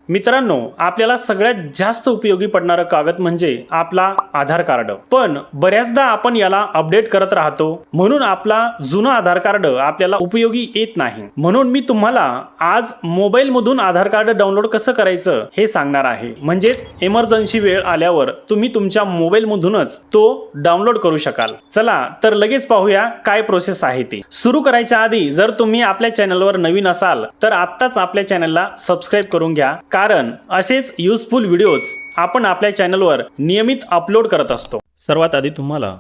मित्रांनो, आपल्याला सगळ्यात जास्त उपयोगी पडणारं कागद म्हणजे आपला आधार कार्ड। पण बऱ्याचदा आपण याला अपडेट करत राहतो, म्हणून आपला जुना आधार कार्ड आपल्याला उपयोगी येत नाही। म्हणून मी तुम्हाला आज मोबाईल मधून आधार कार्ड डाउनलोड कसं करायचं हे सांगणार आहे। म्हणजेच इमर्जन्सी वेळ आल्यावर तुम्ही तुमच्या मोबाईल मधूनच तो डाउनलोड करू शकाल। चला तर लगेच पाहूया काय प्रोसेस आहे ती। सुरू करायच्या आधी जर तुम्ही आपल्या चॅनलवर नवीन असाल तर आत्ताच आपल्या चॅनलला सबस्क्राइब करून घ्या, कारण असेच युजफुल व्हिडिओज आपण आपल्या चॅनलवर नियमित अपलोड करत असतो। सर्वात आधी तुम्हाला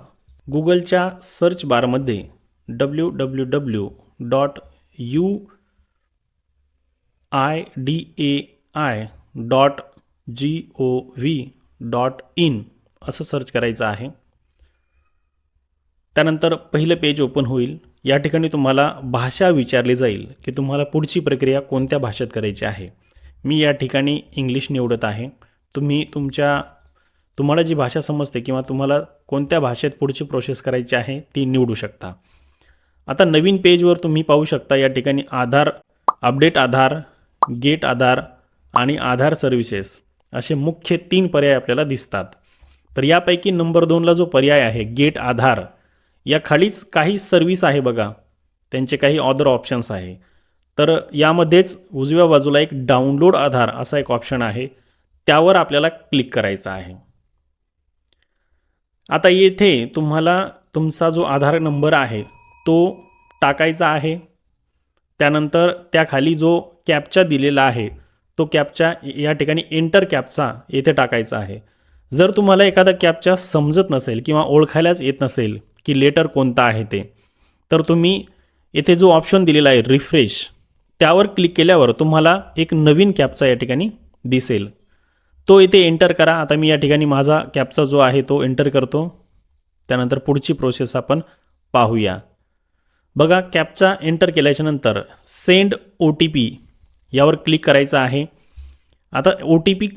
गुगलच्या सर्च बारमध्ये www.uidai.gov.in असं सर्च करायचं आहे। त्यानंतर पहिलं पेज ओपन होईल। या ठिकाणी तुम्हाला भाषा विचारली जाईल की तुम्हाला पुढची प्रक्रिया कोणत्या भाषेत करायची आहे। मी या ठिकाणी इंग्लिश निवडत आहे। तुम्ही तुम्हाला जी भाषा समजते किंवा तुम्हाला कोणत्या भाषेत पुढची प्रोसेस करायची आहे ती निवडू शकता। आता नवीन पेजवर तुम्ही पाहू शकता या ठिकाणी आधार, अपडेट आधार, गेट आधार आणि आधार सर्व्हिसेस असे मुख्य 3 पर्याय आपल्याला दिसतात। तर यापैकी नंबर 2 ला जो पर्याय आहे गेट आधार, या खालीच काही सर्व्हिस आहे बघा, त्यांचे काही अदर ऑप्शन्स आहे। तर यामध्येच उजव्या बाजूला एक डाउनलोड आधार असा एक ऑप्शन आहे, त्यावर आपल्याला क्लिक करायचं आहे। आता येथे तुम्हाला तुमचा जो आधार नंबर आहे तो टाकायचा आहे। त्यानंतर त्याखाली जो कॅप्चा दिलेला आहे तो कॅप्चा या ठिकाणी एंटर कॅप्चा येथे टाकायचा आहे। जर तुम्हाला एखादा कॅप्चा समजत नसेल किंवा ओळखायलाच येत नसेल की लेटर कोणता आहे ते, तर तुम्ही येथे जो ऑप्शन दिलेला आहे रिफ्रेश, त्यावर क्लिक केल्यावर तुम्हाला एक नवीन कॅप्चा या ठिकाणी दिसेल, तो येथे एंटर करा। आता मी या ठिकाणी माझा कॅप्चा जो आहे तो एंटर करतो। त्यानंतर पुढची प्रोसेस आपण पाहूया। बघा, कॅप्चा एंटर केल्याच्या नंतर सेंड OTP यावर क्लिक करायचं आहे। आता OTP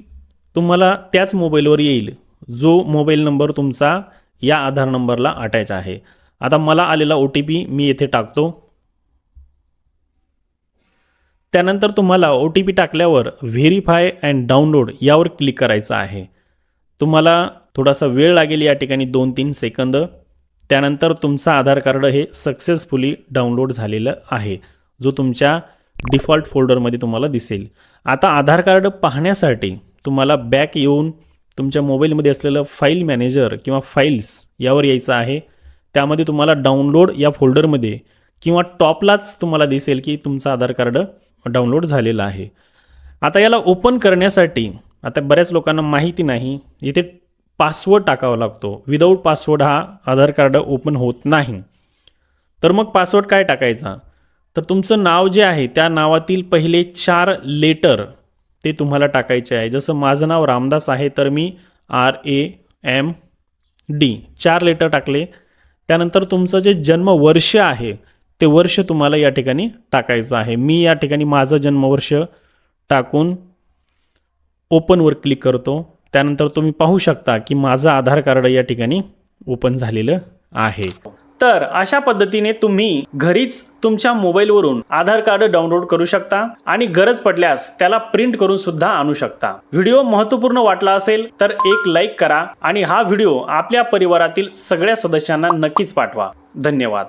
तुम्हाला त्याच मोबाईलवर येईल जो मोबाईल नंबर तुमचा या आधार नंबरला अटॅच आहे। आता मला आलेला OTP मी येथे टाकतो। त्यानंतर तुम्हाला OTP टाकल्यावर व्हेरीफाय अँड डाउनलोड यावर क्लिक करायचं आहे। तुम्हाला थोडासा वेळ लागेल या ठिकाणी 2-3 सेकंद। त्यानंतर तुमचा आधार कार्ड हे सक्सेसफुली डाउनलोड झालेलं आहे, जो तुमच्या डिफॉल्ट फोल्डरमध्ये तुम्हाला दिसेल। आता आधार कार्ड पाहण्यासाठी तुम्हाला बॅक येऊन तुमच्या मोबाईलमध्ये असलेलं फाईल मॅनेजर किंवा फाईल्स यावर यायचं आहे। त्यामध्ये तुम्हाला डाउनलोड या फोल्डरमध्ये किंवा टॉपलाच तुम्हाला दिसेल की तुमचं आधार कार्ड डाउनलोड झालेलं आहे। आता याला ओपन करण्यासाठी आता बऱ्याच लोकांना माहिती नाही, इथे पासवर्ड टाकावा लागतो। विदाऊट पासवर्ड हा आधार कार्ड ओपन होत नाही। तर मग पासवर्ड काय टाकायचा, तर तुमचं नाव जे आहे त्या नावातील पहिले 4 लेटर ते तुम्हाला टाकायचे आहे। जसं माझं नाव रामदास आहे तर मी RAMD 4 लेटर टाकले। त्यानंतर तुमचं जे जन्मवर्ष आहे ते वर्ष तुम्हाला या ठिकाणी टाकायचं आहे। मी या ठिकाणी माझं जन्मवर्ष टाकून ओपनवर क्लिक करतो। त्यानंतर तुम्ही पाहू शकता की माझं आधार कार्ड या ठिकाणी ओपन झालेलं आहे। तर अशा पद्धतीने तुम्ही घरीच तुमच्या मोबाईलवरून आधार कार्ड डाउनलोड करू शकता आणि गरज पडल्यास त्याला प्रिंट करून सुद्धा आणू शकता। व्हिडिओ महत्त्वपूर्ण वाटला असेल तर एक लाईक करा आणि हा व्हिडिओ आपल्या परिवारातील सगळ्या सदस्यांना नक्कीच पाठवा। धन्यवाद।